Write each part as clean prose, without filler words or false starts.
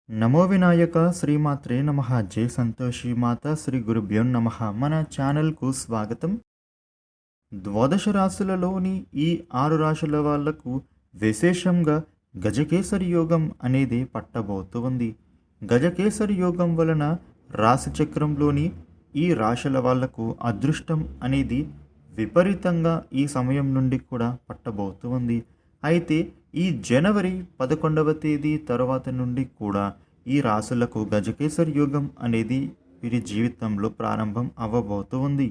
నమో వినాయక శ్రీమాత్రే నమః. జై సంతోషి మాత శ్రీ గురుభ్యో నమః. మన ఛానల్కు స్వాగతం. ద్వాదశ రాశులలోని ఈ 6 రాశుల వాళ్లకు విశేషంగా గజకేసరి యోగం అనేది పట్టబోతూ ఉంది. గజకేసరి యోగం వలన రాశి చక్రంలోని ఈ రాశుల వాళ్లకు అదృష్టం అనేది విపరీతంగా ఈ సమయం నుండి కూడా పట్టబోతూ ఉంది. అయితే ఈ జనవరి 11వ తేదీ తర్వాత నుండి కూడా ఈ రాశులకు గజకేసరి యోగం అనేది వీరి జీవితంలో ప్రారంభం అవ్వబోతూ ఉంది.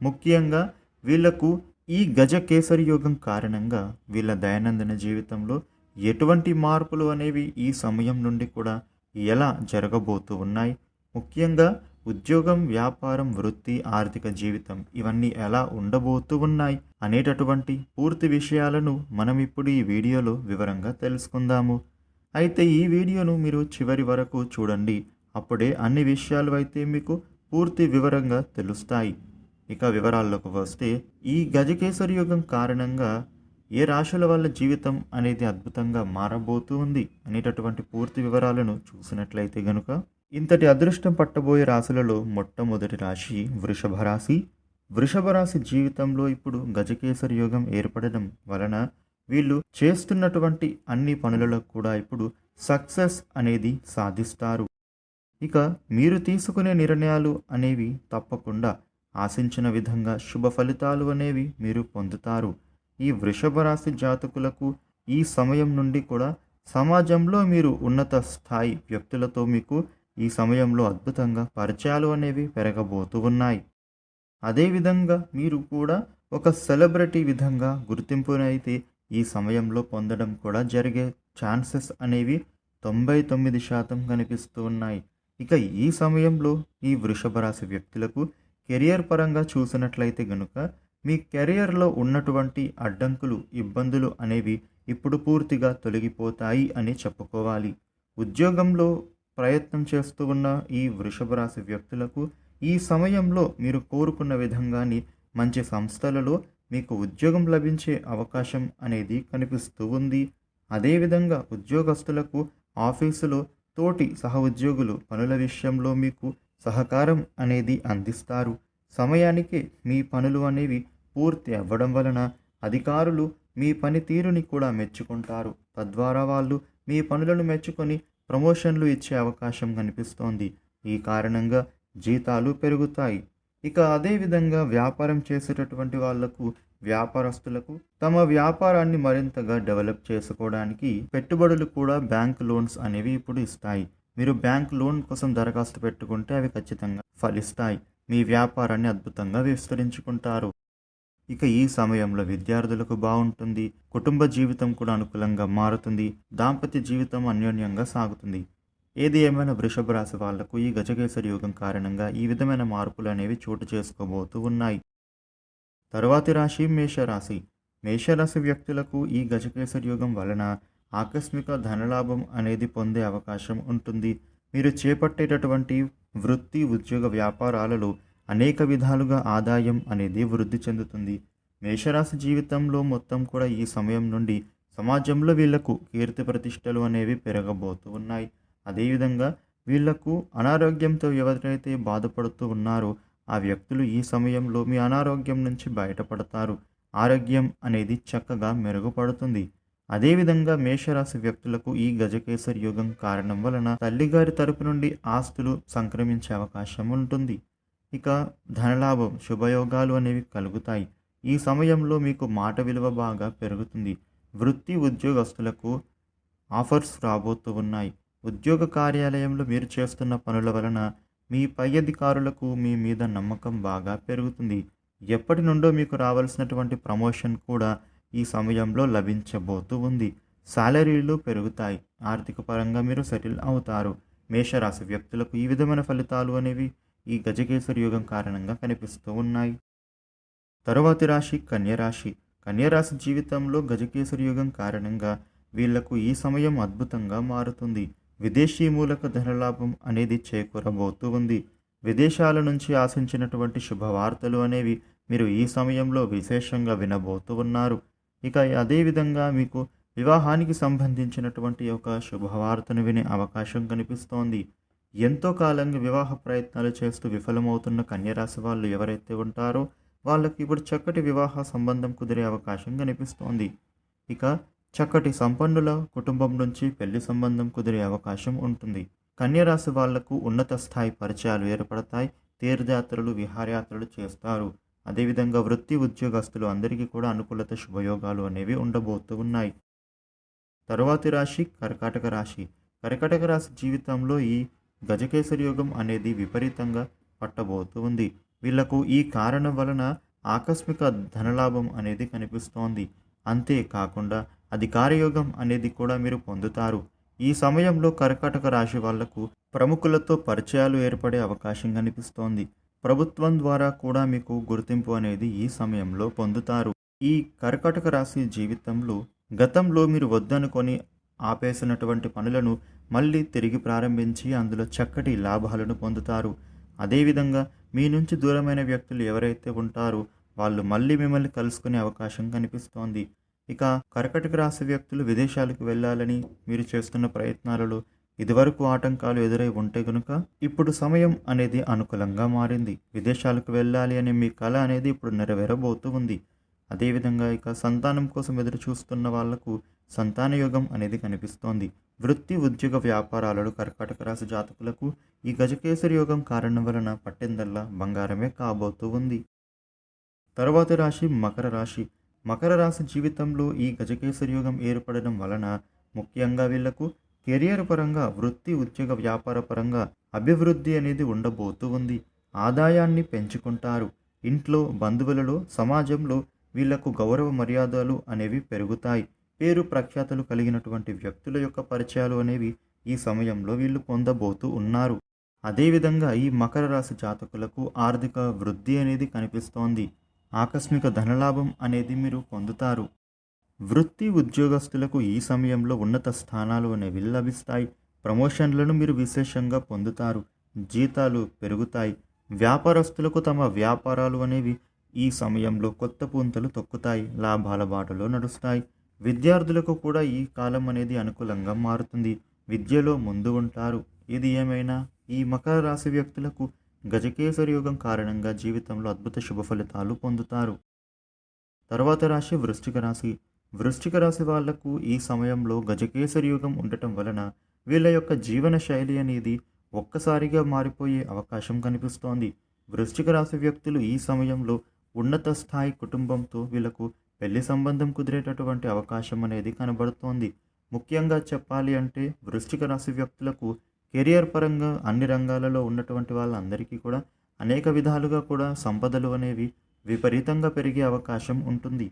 ముఖ్యంగా వీళ్లకు ఈ గజకేసరి యోగం కారణంగా వీళ్ళ దైనందిన జీవితంలో ఎటువంటి మార్పులు అనేవి ఈ సమయం నుండి కూడా ఎలా జరగబోతూ ఉన్నాయి, ముఖ్యంగా ఉద్యోగం, వ్యాపారం, వృత్తి, ఆర్థిక జీవితం ఇవన్నీ ఎలా ఉండబోతూ ఉన్నాయి అనేటటువంటి పూర్తి విషయాలను మనం ఇప్పుడు ఈ వీడియోలో వివరంగా తెలుసుకుందాము. అయితే ఈ వీడియోను మీరు చివరి వరకు చూడండి. అప్పుడే అన్ని విషయాలు అయితే మీకు పూర్తి వివరంగా తెలుస్తాయి. ఇక వివరాల్లోకి వస్తే, ఈ గజకేసరి యోగం కారణంగా ఏ రాశుల వాళ్ళ జీవితం అనేది అద్భుతంగా మారబోతూ ఉంది అనేటటువంటి పూర్తి వివరాలను చూసినట్లయితే గనుక, ఇంతటి అదృష్టం పట్టబోయే రాశులలో మొట్టమొదటి రాశి వృషభ రాశి. వృషభ రాశి జీవితంలో ఇప్పుడు గజకేసరి యోగం ఏర్పడడం వలన వీళ్ళు చేస్తున్నటువంటి అన్ని పనులలో కూడా ఇప్పుడు సక్సెస్ అనేది సాధిస్తారు. ఇక మీరు తీసుకునే నిర్ణయాలు అనేవి తప్పకుండా ఆశించిన విధంగా శుభ ఫలితాలు అనేవి మీరు పొందుతారు. ఈ వృషభ రాశి జాతకులకు ఈ సమయం నుండి కూడా సమాజంలో మీరు ఉన్నత స్థాయి వ్యక్తులతో మీకు ఈ సమయంలో అద్భుతంగా పరిచయాలు అనేవి పెరగబోతూ ఉన్నాయి. అదేవిధంగా మీరు కూడా ఒక సెలబ్రిటీ విధంగా గుర్తింపునైతే ఈ సమయంలో పొందడం కూడా జరిగే ఛాన్సెస్ అనేవి 99% కనిపిస్తూ ఉన్నాయి. ఇక ఈ సమయంలో ఈ వృషభ రాశి వ్యక్తులకు కెరియర్ పరంగా చూసినట్లయితే గనుక మీ కెరియర్లో ఉన్నటువంటి అడ్డంకులు, ఇబ్బందులు అనేవి ఇప్పుడు పూర్తిగా తొలగిపోతాయి అని చెప్పుకోవాలి. ఉద్యోగంలో ప్రయత్నం చేస్తూ ఉన్న ఈ వృషభ రాశి వ్యక్తులకు ఈ సమయంలో మీరు కోరుకున్న విధంగానే మంచి సంస్థలలో మీకు ఉద్యోగం లభించే అవకాశం అనేది కనిపిస్తూ ఉంది. అదేవిధంగా ఉద్యోగస్తులకు ఆఫీసులో తోటి సహోద్యోగులు పనుల విషయంలో మీకు సహకారం అనేది అందిస్తారు. సమయానికి మీ పనులు అనేవి పూర్తి అవ్వడం వలన అధికారులు మీ పనితీరుని కూడా మెచ్చుకుంటారు. తద్వారా వాళ్ళు మీ పనులను మెచ్చుకొని ప్రమోషన్లు ఇచ్చే అవకాశం కనిపిస్తోంది. ఈ కారణంగా జీతాలు పెరుగుతాయి. ఇక అదేవిధంగా వ్యాపారం చేసేటటువంటి వాళ్లకు, వ్యాపారస్తులకు తమ వ్యాపారాన్ని మరింతగా డెవలప్ చేసుకోవడానికి పెట్టుబడులు కూడా బ్యాంక్ లోన్స్ అనేవి ఇప్పుడు ఇస్తాయి. మీరు బ్యాంక్ లోన్ కోసం దరఖాస్తు పెట్టుకుంటే అవి ఖచ్చితంగా ఫలిస్తాయి. మీ వ్యాపారాన్ని అద్భుతంగా విస్తరించుకుంటారు. ఇక ఈ సమయంలో విద్యార్థులకు బాగుంటుంది. కుటుంబ జీవితం కూడా అనుకూలంగా మారుతుంది. దాంపత్య జీవితం అన్యోన్యంగా సాగుతుంది. ఏది ఏమైనా వృషభ రాశి వాళ్లకు ఈ గజకేసరి యోగం కారణంగా ఈ విధమైన మార్పులు అనేవి చోటు చేసుకోబోతూ ఉన్నాయి. తరువాతి రాశి మేషరాశి. మేషరాశి వ్యక్తులకు ఈ గజకేసరి యోగం వలన ఆకస్మిక ధనలాభం అనేది పొందే అవకాశం ఉంటుంది. మీరు చేపట్టేటటువంటి వృత్తి, ఉద్యోగ, వ్యాపారాలలో అనేక విధాలుగా ఆదాయం అనేది వృద్ధి చెందుతుంది. మేషరాశి జీవితంలో మొత్తం కూడా ఈ సమయం నుండి సమాజంలో వీళ్లకు కీర్తి ప్రతిష్టలు అనేవి పెరగబోతూ ఉన్నాయి. అదేవిధంగా వీళ్లకు అనారోగ్యంతో ఎవరైతే బాధపడుతూ ఉన్నారో ఆ వ్యక్తులు ఈ సమయంలో మీ అనారోగ్యం నుంచి బయటపడతారు. ఆరోగ్యం అనేది చక్కగా మెరుగుపడుతుంది. అదేవిధంగా మేషరాశి వ్యక్తులకు ఈ గజకేసరి యోగం కారణం వలన తల్లిగారి తరపు నుండి ఆస్తులు సంక్రమించే అవకాశం ఉంటుంది. ఇక ధనలాభం, శుభయోగాలు అనేవి కలుగుతాయి. ఈ సమయంలో మీకు మాట విలువ బాగా పెరుగుతుంది. వృత్తి, ఉద్యోగస్తులకు ఆఫర్స్ రాబోతూ ఉన్నాయి. ఉద్యోగ కార్యాలయంలో మీరు చేస్తున్న పనుల వలన మీ పై అధికారులకు మీ మీద నమ్మకం బాగా పెరుగుతుంది. ఎప్పటి నుండో మీకు రావాల్సినటువంటి ప్రమోషన్ కూడా ఈ సమయంలో లభించబోతూ ఉంది. శాలరీలు పెరుగుతాయి. ఆర్థిక పరంగా మీరు సెటిల్ అవుతారు. మేషరాశి వ్యక్తులకు ఈ విధమైన ఫలితాలు అనేవి ఈ గజకేసరి యోగం కారణంగా కనిపిస్తూ ఉన్నాయి. తరువాతి రాశి కన్యరాశి. కన్యరాశి జీవితంలో గజకేసరి యోగం కారణంగా వీళ్లకు ఈ సమయం అద్భుతంగా మారుతుంది. విదేశీ మూలక ధనలాభం అనేది చేకూరబోతూ ఉంది. విదేశాల నుంచి ఆశించినటువంటి శుభవార్తలు అనేవి మీరు ఈ సమయంలో విశేషంగా వినబోతూ ఉన్నారు. ఇక అదేవిధంగా మీకు వివాహానికి సంబంధించినటువంటి ఒక శుభవార్తను వినే అవకాశం కనిపిస్తోంది. ఎంతో కాలంగా వివాహ ప్రయత్నాలు చేస్తూ విఫలమవుతున్న కన్యరాశి వాళ్ళు ఎవరైతే ఉంటారో వాళ్ళకి ఇప్పుడు చక్కటి వివాహ సంబంధం కుదిరే అవకాశం కనిపిస్తోంది. ఇక చక్కటి సంపన్నుల కుటుంబం నుంచి పెళ్లి సంబంధం కుదిరే అవకాశం ఉంటుంది. కన్యరాశి వాళ్లకు ఉన్నత స్థాయి పరిచయాలు ఏర్పడతాయి. తీర్థయాత్రలు, విహారయాత్రలు చేస్తారు. అదేవిధంగా వృత్తి ఉద్యోగస్తులు అందరికీ కూడా అనుకూలత, శుభయోగాలు అనేవి ఉండబోతూ ఉన్నాయి. తరువాతి రాశి కర్కాటక రాశి. కర్కాటక రాశి జీవితంలో ఈ గజకేసరి యోగం అనేది విపరీతంగా పట్టబోతూ ఉంది. వీళ్లకు ఈ కారణం వలన ఆకస్మిక ధనలాభం అనేది కనిపిస్తోంది. అంతేకాకుండా అధికార యోగం అనేది కూడా మీరు పొందుతారు. ఈ సమయంలో కర్కాటక రాశి వాళ్లకు ప్రముఖులతో పరిచయాలు ఏర్పడే అవకాశం కనిపిస్తోంది. ప్రభుత్వం ద్వారా కూడా మీకు గుర్తింపు అనేది ఈ సమయంలో పొందుతారు. ఈ కర్కాటక రాశి జీవితంలో గతంలో మీరు వద్దనుకొని ఆపేసినటువంటి పనులను మళ్ళీ తిరిగి ప్రారంభించి అందులో చక్కటి లాభాలను పొందుతారు. అదేవిధంగా మీ నుంచి దూరమైన వ్యక్తులు ఎవరైతే ఉంటారో వాళ్ళు మళ్ళీ మిమ్మల్ని కలుసుకునే అవకాశం కనిపిస్తోంది. ఇక కర్కాటక రాశి వ్యక్తులు విదేశాలకు వెళ్ళాలని మీరు చేస్తున్న ప్రయత్నాలలో ఇదివరకు ఆటంకాలు ఎదురై ఉంటే గనుక ఇప్పుడు సమయం అనేది అనుకూలంగా మారింది. విదేశాలకు వెళ్ళాలి అనే మీ కళ అనేది ఇప్పుడు నెరవేరబోతూ ఉంది. అదేవిధంగా ఇక సంతానం కోసం ఎదురు చూస్తున్న వాళ్లకు సంతాన యోగం అనేది కనిపిస్తోంది. వృత్తి, ఉద్యోగ, వ్యాపారాలలో కర్కాటక రాశి జాతకులకు ఈ గజకేసరి యోగం కారణం వలన పట్టిందల్లా బంగారమే కాబోతూ ఉంది. తరువాతి రాశి మకర రాశి. మకర రాశి జీవితంలో ఈ గజకేసరి యోగం ఏర్పడడం వలన ముఖ్యంగా వీళ్లకు కెరియర్ పరంగా, వృత్తి, ఉద్యోగ, వ్యాపార పరంగా అభివృద్ధి అనేది ఉండబోతూ ఉంది. ఆదాయాన్ని పెంచుకుంటారు. ఇంట్లో, బంధువులలో, సమాజంలో వీళ్లకు గౌరవ మర్యాదలు అనేవి పెరుగుతాయి. పేరు ప్రఖ్యాతలు కలిగినటువంటి వ్యక్తుల యొక్క పరిచయాలు అనేవి ఈ సమయంలో వీళ్ళు పొందబోతూ ఉన్నారు. అదేవిధంగా ఈ మకర రాశి జాతకులకు ఆర్థిక వృద్ధి అనేది కనిపిస్తోంది. ఆకస్మిక ధనలాభం అనేది మీరు పొందుతారు. వృత్తి ఉద్యోగస్తులకు ఈ సమయంలో ఉన్నత స్థానాలు అనేవి లభిస్తాయి. ప్రమోషన్లను మీరు విశేషంగా పొందుతారు. జీతాలు పెరుగుతాయి. వ్యాపారస్తులకు తమ వ్యాపారాలు అనేవి ఈ సమయంలో కొత్త పుంతలు తొక్కుతాయి. లాభాల బాటలో నడుస్తాయి. విద్యార్థులకు కూడా ఈ కాలం అనేది అనుకూలంగా మారుతుంది. విద్యలో ముందు ఉంటారు. ఇది ఏమైనా ఈ మకర రాశి వ్యక్తులకు గజకేసరి యోగం కారణంగా జీవితంలో అద్భుత శుభ ఫలితాలు పొందుతారు. తర్వాత రాశి వృశ్చిక రాశి. వృశ్చిక రాశి వాళ్లకు ఈ సమయంలో గజకేసరి యోగం ఉండటం వలన వీళ్ళ యొక్క జీవన శైలి అనేది ఒక్కసారిగా మారిపోయే అవకాశం కనిపిస్తోంది. వృశ్చిక రాశి వ్యక్తులు ఈ సమయంలో ఉన్నత స్థాయి కుటుంబంతో వీళ్లకు పెళ్లి సంబంధం కుదిరేటటువంటి అవకాశం అనేది కనబడుతోంది. ముఖ్యంగా చెప్పాలి అంటే వృశ్చిక రాశి వ్యక్తులకు కెరియర్ పరంగా అన్ని రంగాలలో ఉన్నటువంటి వాళ్ళందరికీ కూడా అనేక విధాలుగా కూడా సంపదలు అనేవి విపరీతంగా పెరిగే అవకాశం ఉంటుంది.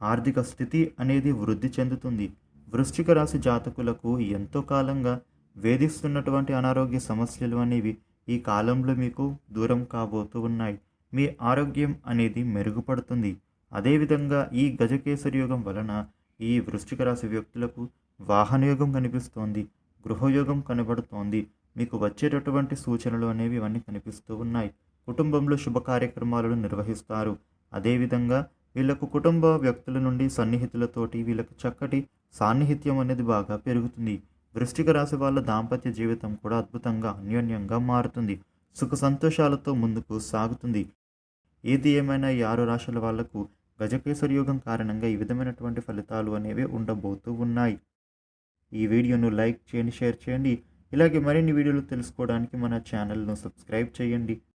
ఆర్థిక స్థితి అనేది వృద్ధి చెందుతుంది. వృశ్చిక రాశి జాతకులకు ఎంతో కాలంగా వేధిస్తున్నటువంటి అనారోగ్య సమస్యలు అనేవి ఈ కాలంలో మీకు దూరం కాబోతూ ఉన్నాయి. మీ ఆరోగ్యం అనేది మెరుగుపడుతుంది. అదేవిధంగా ఈ గజకేసరి యోగం వలన ఈ వృశ్చిక రాశి వ్యక్తులకు వాహనయోగం కనిపిస్తోంది. గృహయోగం కనబడుతోంది. మీకు వచ్చేటటువంటి సూచనలు అనేవి ఇవన్నీ కనిపిస్తూ ఉన్నాయి. కుటుంబంలో శుభ కార్యక్రమాలను నిర్వహిస్తారు. అదేవిధంగా వీళ్ళకు కుటుంబ వ్యక్తుల నుండి సన్నిహితులతోటి వీళ్ళకు చక్కటి సాన్నిహిత్యం అనేది బాగా పెరుగుతుంది. వృశ్చిక రాశి వాళ్ళ దాంపత్య జీవితం కూడా అద్భుతంగా అన్యోన్యంగా మారుతుంది. సుఖ సంతోషాలతో ముందుకు సాగుతుంది. ఏది ఏమైనా ఈ 6 రాశుల వాళ్లకు గజకేసరి యోగం కారణంగా ఈ విధమైనటువంటి ఫలితాలు అనేవి ఉండబోతూ ఉన్నాయి. ఈ వీడియోను లైక్ చేయండి, షేర్ చేయండి. ఇలాగే మరిన్ని వీడియోలు తెలుసుకోవడానికి మన ఛానల్ను సబ్స్క్రైబ్ చేయండి.